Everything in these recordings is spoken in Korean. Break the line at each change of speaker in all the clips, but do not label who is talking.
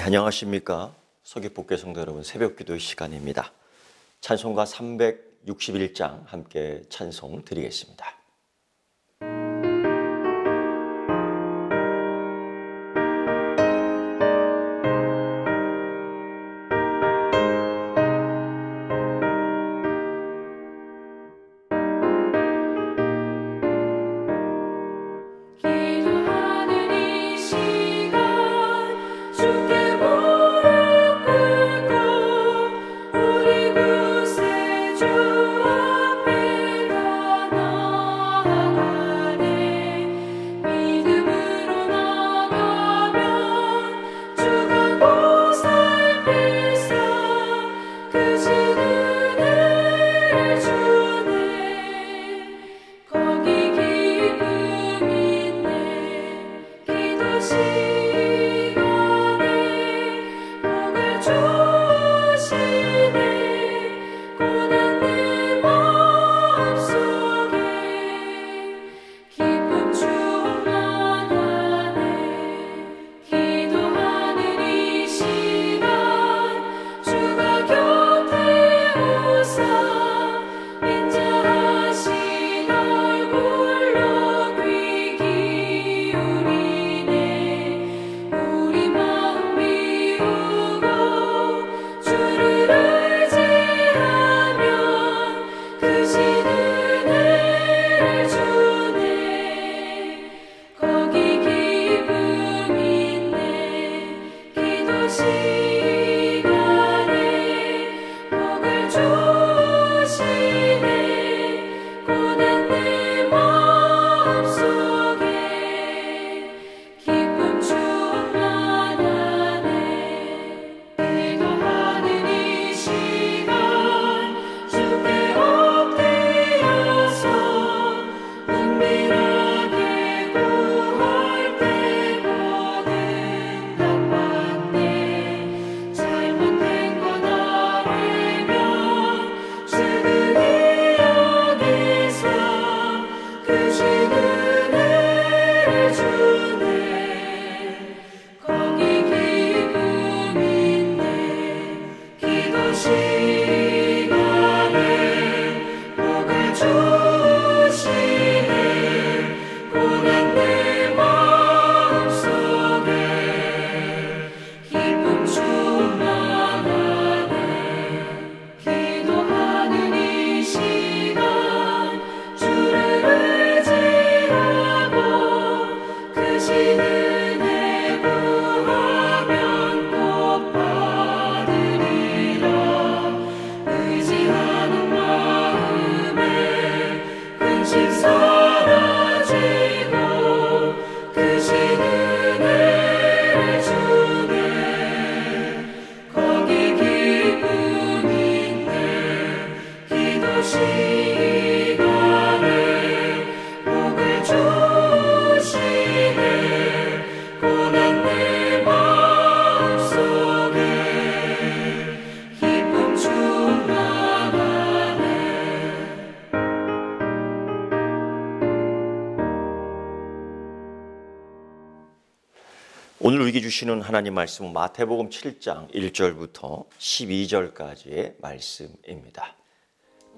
안녕하십니까. 서귀포교회 성도 여러분, 새벽기도의 시간입니다. 찬송가 361장 함께 찬송 드리겠습니다. 오늘 우리에게 주시는 하나님 말씀은 마태복음 7장 1절부터 12절까지의 말씀입니다.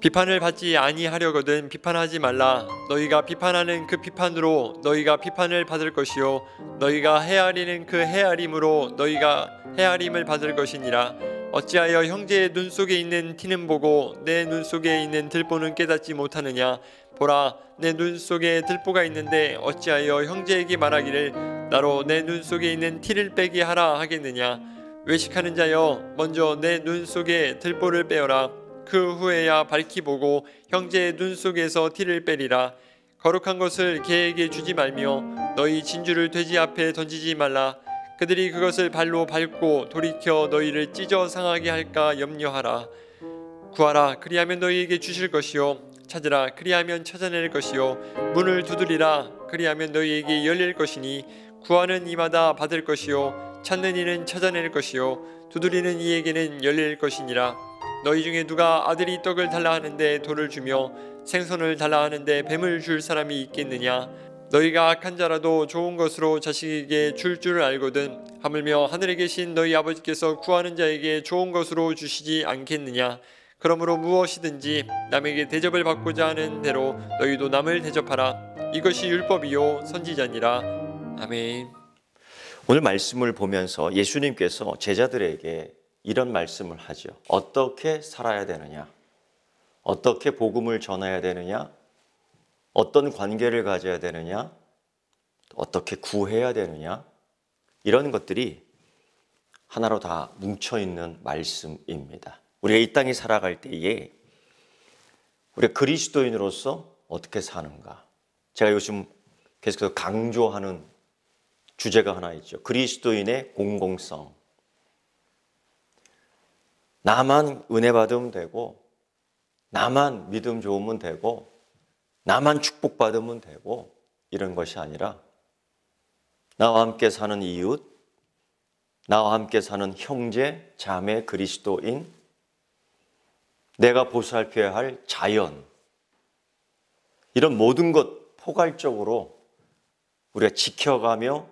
비판을 받지 아니하려거든 비판하지 말라. 너희가 비판하는 그 비판으로 너희가 비판을 받을 것이요 너희가 헤아리는 그 헤아림으로 너희가 헤아림을 받을 것이니라. 어찌하여 형제의 눈 속에 있는 티는 보고 내 눈 속에 있는 들보는 깨닫지 못하느냐. 보라, 내 눈 속에 들보가 있는데 어찌하여 형제에게 말하기를 나로 내 눈 속에 있는 티를 빼게 하라 하겠느냐. 외식하는 자여, 먼저 내 눈 속에 들보를 빼어라. 그 후에야 밝히 보고 형제의 눈 속에서 티를 빼리라. 거룩한 것을 개에게 주지 말며 너희 진주를 돼지 앞에 던지지 말라. 그들이 그것을 발로 밟고 돌이켜 너희를 찢어 상하게 할까 염려하라. 구하라, 그리하면 너희에게 주실 것이요 찾으라, 그리하면 찾아낼 것이요 문을 두드리라, 그리하면 너희에게 열릴 것이니 구하는 이마다 받을 것이요 찾는 이는 찾아낼 것이요 두드리는 이에게는 열릴 것이니라. 너희 중에 누가 아들이 떡을 달라 하는데 돌을 주며 생선을 달라 하는데 뱀을 줄 사람이 있겠느냐. 너희가 악한 자라도 좋은 것으로 자식에게 줄 줄을 알거든 하물며 하늘에 계신 너희 아버지께서 구하는 자에게 좋은 것으로 주시지 않겠느냐. 그러므로 무엇이든지 남에게 대접을 받고자 하는 대로 너희도 남을 대접하라. 이것이 율법이요 선지자니라. 아멘.
오늘 말씀을 보면서 예수님께서 제자들에게 이런 말씀을 하죠. 어떻게 살아야 되느냐? 어떻게 복음을 전해야 되느냐? 어떤 관계를 가져야 되느냐? 어떻게 구해야 되느냐? 이런 것들이 하나로 다 뭉쳐있는 말씀입니다. 우리가 이 땅에 살아갈 때에 우리가 그리스도인으로서 어떻게 사는가? 제가 요즘 계속해서 강조하는 주제가 하나 있죠. 그리스도인의 공공성. 나만 은혜 받으면 되고, 나만 믿음 좋으면 되고, 나만 축복받으면 되고, 이런 것이 아니라 나와 함께 사는 이웃, 나와 함께 사는 형제, 자매, 그리스도인, 내가 보살펴야 할 자연, 이런 모든 것 포괄적으로 우리가 지켜가며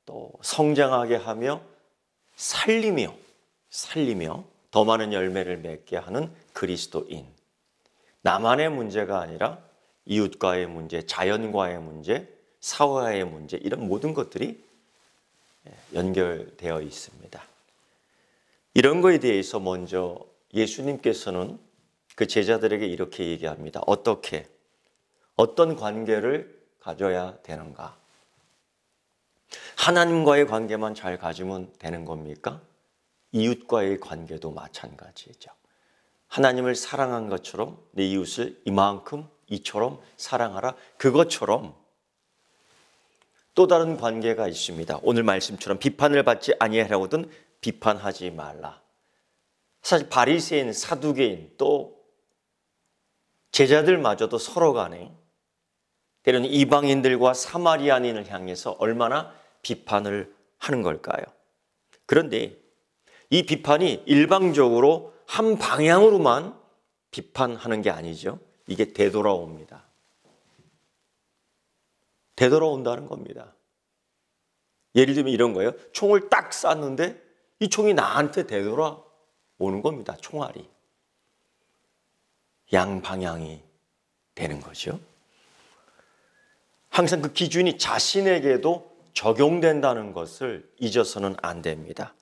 또 성장하게 하며 살리며 더 많은 열매를 맺게 하는 그리스도인. 나만의 문제가 아니라 이웃과의 문제, 자연과의 문제, 사회의 문제, 이런 모든 것들이 연결되어 있습니다. 이런 거에 대해서 먼저 예수님께서는 그 제자들에게 이렇게 얘기합니다. 어떤 관계를 가져야 되는가? 하나님과의 관계만 잘 가지면 되는 겁니까? 이웃과의 관계도 마찬가지죠. 하나님을 사랑한 것처럼 내 이웃을 이만큼 이처럼 사랑하라. 그것처럼 또 다른 관계가 있습니다. 오늘 말씀처럼 비판을 받지 아니하려거든 비판하지 말라. 사실 바리새인, 사두개인 또 제자들마저도 서로 간에 때로는 이방인들과 사마리아인을 향해서 얼마나 비판을 하는 걸까요? 그런데 이 비판이 일방적으로 한 방향으로만 비판하는 게 아니죠. 이게 되돌아옵니다. 되돌아온다는 겁니다. 예를 들면 이런 거예요. 총을 딱 쐈는데 이 총이 나한테 되돌아오는 겁니다. 총알이. 양방향이 되는 거죠. 항상 그 기준이 자신에게도 적용된다는 것을 잊어서는 안 됩니다.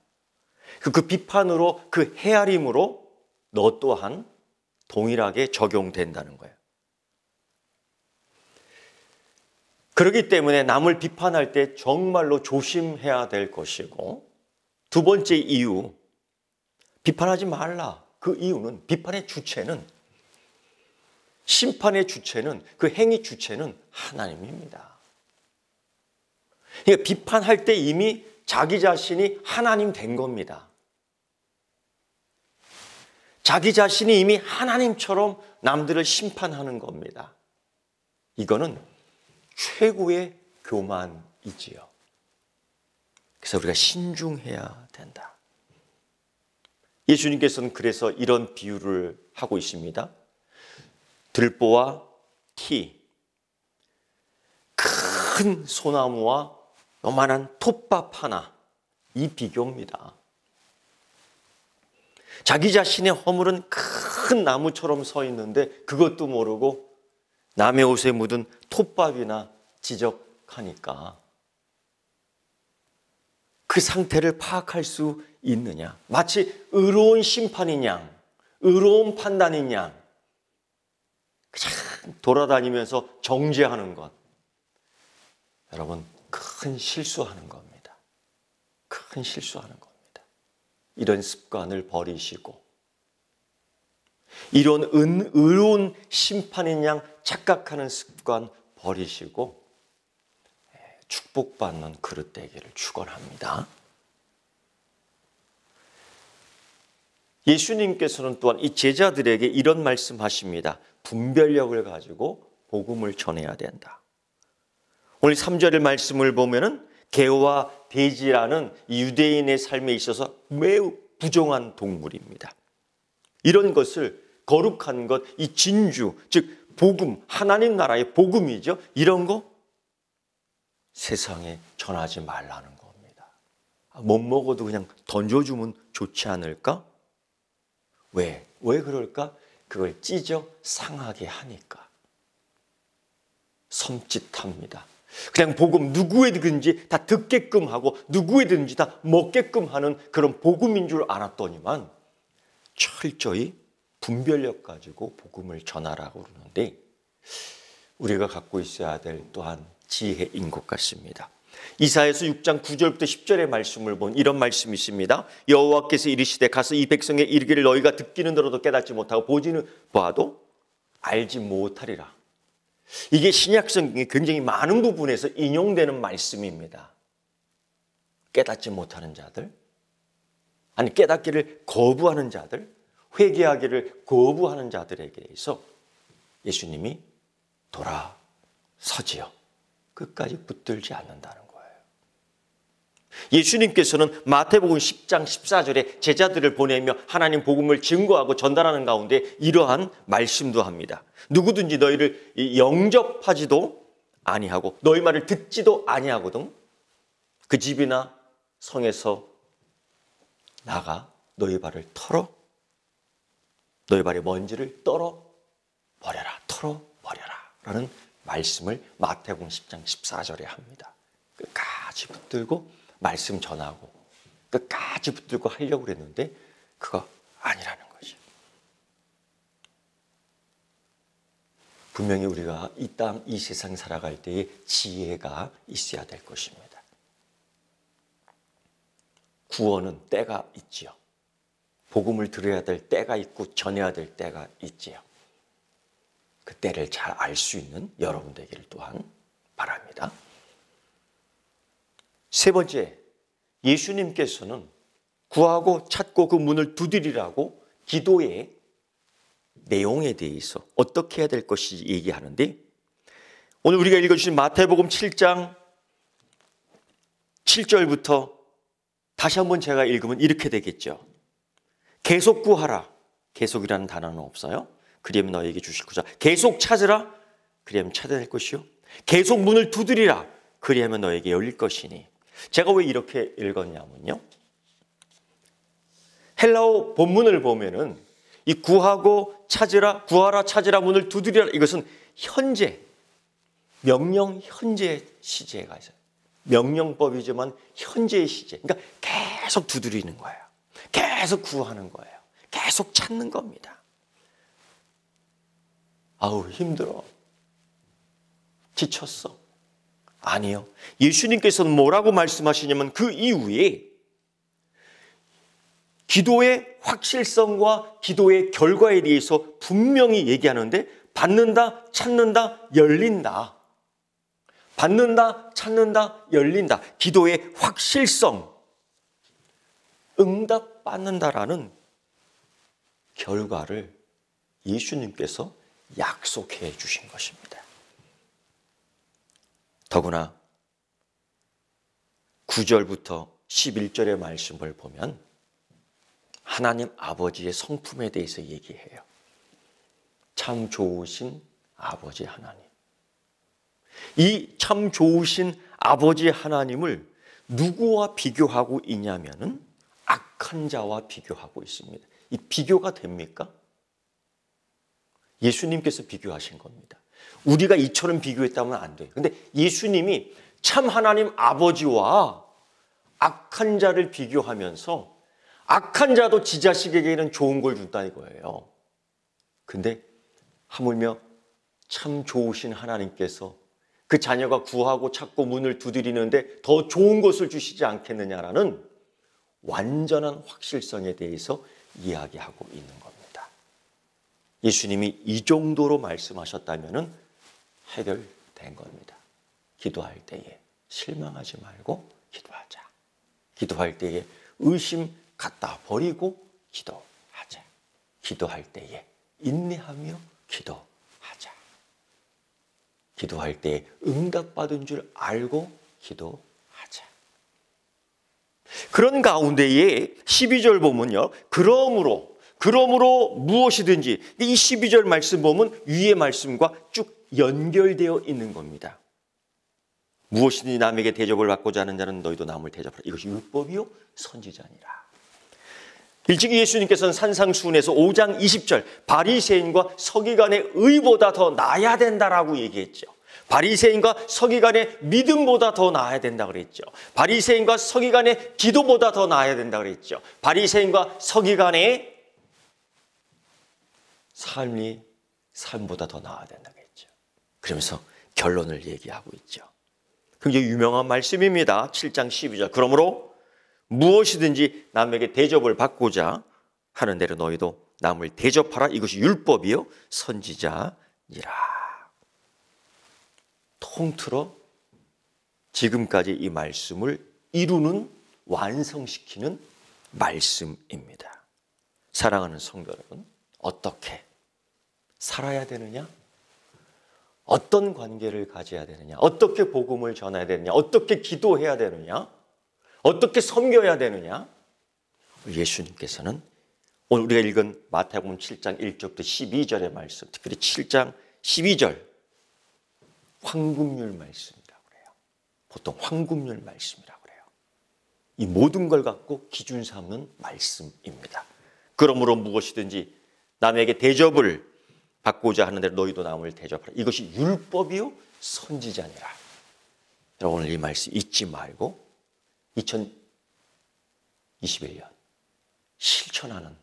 그 비판으로, 그 헤아림으로 너 또한 동일하게 적용된다는 거예요. 그렇기 때문에 남을 비판할 때 정말로 조심해야 될 것이고, 두 번째 이유, 비판하지 말라. 그 이유는, 비판의 주체는, 심판의 주체는, 그 행위 주체는 하나님입니다. 그러니까 비판할 때 이미 자기 자신이 하나님 된 겁니다. 자기 자신이 이미 하나님처럼 남들을 심판하는 겁니다. 이거는 최고의 교만이지요. 그래서 우리가 신중해야 된다. 예수님께서는 그래서 이런 비유를 하고 있습니다. 들보와 티, 큰 소나무와 요만한 톱밥 하나, 이 비교입니다. 자기 자신의 허물은 큰 나무처럼 서 있는데 그것도 모르고 남의 옷에 묻은 톱밥이나 지적하니까 그 상태를 파악할 수 있느냐? 마치 의로운 심판인 양, 의로운 판단인 양 그냥 돌아다니면서 정죄하는 것. 여러분, 큰 실수하는 겁니다. 큰 실수하는 겁니다. 이런 습관을 버리시고 이런 의로운 심판인 양 착각하는 습관 버리시고 축복받는 그릇 되기를 축원합니다. 예수님께서는 또한 이 제자들에게 이런 말씀하십니다. 분별력을 가지고 복음을 전해야 된다. 오늘 3절의 말씀을 보면은 개와 돼지라는 유대인의 삶에 있어서 매우 부정한 동물입니다. 이런 것을 거룩한 것, 이 진주, 즉 복음, 하나님 나라의 복음이죠. 이런 거 세상에 전하지 말라는 겁니다. 못 먹어도 그냥 던져주면 좋지 않을까? 왜 그럴까? 그걸 찢어 상하게 하니까. 섬찟합니다. 그냥 복음 누구에든지 다 듣게끔 하고 누구에든지 다 먹게끔 하는 그런 복음인 줄 알았더니만 철저히 분별력 가지고 복음을 전하라고 그러는데 우리가 갖고 있어야 될 또한 지혜인 것 같습니다. 이사야서 6장 9절부터 10절의 말씀을 본 이런 말씀이 있습니다. 여호와께서 이르시되 가서 이 백성에 이르기를 너희가 듣기는 들어도 깨닫지 못하고 보지는 봐도 알지 못하리라. 이게 신약성경에 굉장히 많은 부분에서 인용되는 말씀입니다. 깨닫지 못하는 자들, 아니 깨닫기를 거부하는 자들, 회개하기를 거부하는 자들에게 대해서 예수님이 돌아서지요. 끝까지 붙들지 않는다는 거예요. 예수님께서는 마태복음 10장 14절에 제자들을 보내며 하나님 복음을 증거하고 전달하는 가운데 이러한 말씀도 합니다. 누구든지 너희를 영접하지도 아니하고 너희 말을 듣지도 아니하거든 그 집이나 성에서 나가 너희 발을 털어 너희 발의 먼지를 털어버려라 라는 말씀을 마태복음 10장 14절에 합니다. 끝까지 붙들고 말씀 전하고 끝까지 붙들고 하려고 그랬는데 그거 아니라는 거죠. 분명히 우리가 이 땅, 이 세상 살아갈 때에 지혜가 있어야 될 것입니다. 구원은 때가 있지요. 복음을 들어야 될 때가 있고 전해야 될 때가 있지요. 그 때를 잘 알 수 있는 여러분 되기를 또한 바랍니다. 세 번째, 예수님께서는 구하고 찾고 그 문을 두드리라고 기도의 내용에 대해서 어떻게 해야 될 것인지 얘기하는데 오늘 우리가 읽어주신 마태복음 7장 7절부터 다시 한번 제가 읽으면 이렇게 되겠죠. 계속 구하라. 계속이라는 단어는 없어요. 그리하면 너에게 주실 것이라. 계속 찾으라. 그리하면 찾아낼 것이요. 계속 문을 두드리라. 그리하면 너에게 열릴 것이니. 제가 왜 이렇게 읽었냐면요. 헬라어 본문을 보면은 이 구하고 찾으라, 구하라, 찾으라, 문을 두드리라. 이것은 현재, 명령 현재 시제가 있어요. 명령법이지만 현재의 시제. 그러니까 계속 두드리는 거예요. 계속 구하는 거예요. 계속 찾는 겁니다. 아우 힘들어. 지쳤어. 아니요. 예수님께서는 뭐라고 말씀하시냐면 그 이후에 기도의 확실성과 기도의 결과에 대해서 분명히 얘기하는데 받는다, 찾는다, 열린다. 받는다, 찾는다, 열린다. 기도의 확실성. 응답받는다라는 결과를 예수님께서 약속해 주신 것입니다. 더구나 9절부터 11절의 말씀을 보면 하나님 아버지의 성품에 대해서 얘기해요. 참 좋으신 아버지 하나님. 이 참 좋으신 아버지 하나님을 누구와 비교하고 있냐면은 악한 자와 비교하고 있습니다. 이 비교가 됩니까? 예수님께서 비교하신 겁니다. 우리가 이처럼 비교했다면 안 돼요. 근데 예수님이 참 하나님 아버지와 악한 자를 비교하면서 악한 자도 지 자식에게는 좋은 걸 준다 이거예요. 근데 하물며 참 좋으신 하나님께서 그 자녀가 구하고 찾고 문을 두드리는데 더 좋은 것을 주시지 않겠느냐라는 완전한 확실성에 대해서 이야기하고 있는 겁니다. 예수님이 이 정도로 말씀하셨다면 해결된 겁니다. 기도할 때에 실망하지 말고 기도하자. 기도할 때에 의심 갖다 버리고 기도하자. 기도할 때에 인내하며 기도하자. 기도할 때에 응답받은 줄 알고 기도하자. 그런 가운데에 12절 보면요. 그러므로 무엇이든지 이 12절 말씀 보면 위의 말씀과 쭉 연결되어 있는 겁니다. 무엇이든지 남에게 대접을 받고자 하는 자는 너희도 남을 대접하라. 이것이 율법이요 선지자니라. 일찍이 예수님께서는 산상수훈에서 5장 20절 바리새인과 서기관의 의보다 더 나아야 된다라고 얘기했죠. 바리새인과 서기관의 믿음보다 더 나아야 된다 그랬죠. 바리새인과 서기관의 기도보다 더 나아야 된다 그랬죠. 바리새인과 서기관의 삶보다 더 나아야 된다 그랬죠. 그러면서 결론을 얘기하고 있죠. 굉장히 유명한 말씀입니다. 7장 12절. 그러므로 무엇이든지 남에게 대접을 받고자 하는 대로 너희도 남을 대접하라. 이것이 율법이요 선지자니라. 통틀어 지금까지 이 말씀을 이루는 완성시키는 말씀입니다. 사랑하는 성도 여러분, 어떻게 살아야 되느냐? 어떤 관계를 가져야 되느냐? 어떻게 복음을 전해야 되느냐? 어떻게 기도해야 되느냐? 어떻게 섬겨야 되느냐? 예수님께서는 오늘 우리가 읽은 마태복음 7장 1절부터 12절의 말씀, 특별히 7장 12절 황금률 말씀이라고 그래요. 보통 황금률 말씀이라고 그래요. 이 모든 걸 갖고 기준 삼는 말씀입니다. 그러므로 무엇이든지 남에게 대접을 받고자 하는 대로 너희도 남을 대접하라. 이것이 율법이요 선지자니라. 여러분 오늘 이 말씀 잊지 말고 2021년 실천하는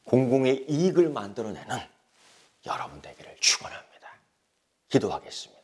공공의 이익을 만들어내는 여러분 되기를 축원합니다. 기도하겠습니다.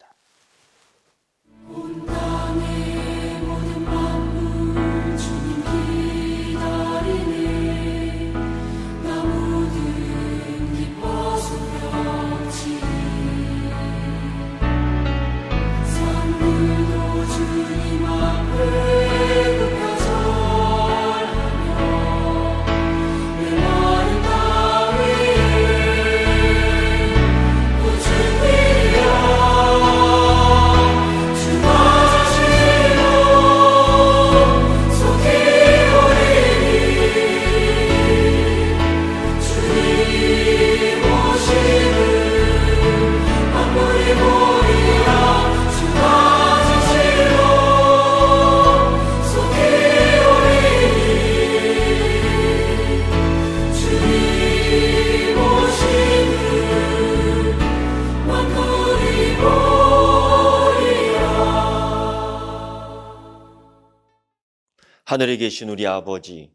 하늘에 계신 우리 아버지,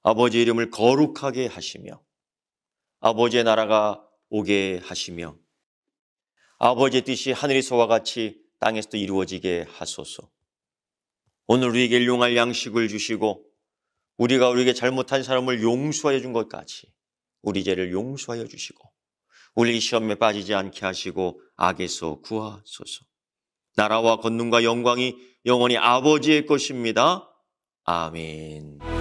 아버지의 이름을 거룩하게 하시며 아버지의 나라가 오게 하시며 아버지의 뜻이 하늘에서와 같이 땅에서도 이루어지게 하소서. 오늘 우리에게 일용할 양식을 주시고 우리가 우리에게 잘못한 사람을 용서하여 준 것 같이 우리 죄를 용서하여 주시고 우리 시험에 빠지지 않게 하시고 악에서 구하소서. 나라와 권능과 영광이 영원히 아버지의 것입니다. 아멘.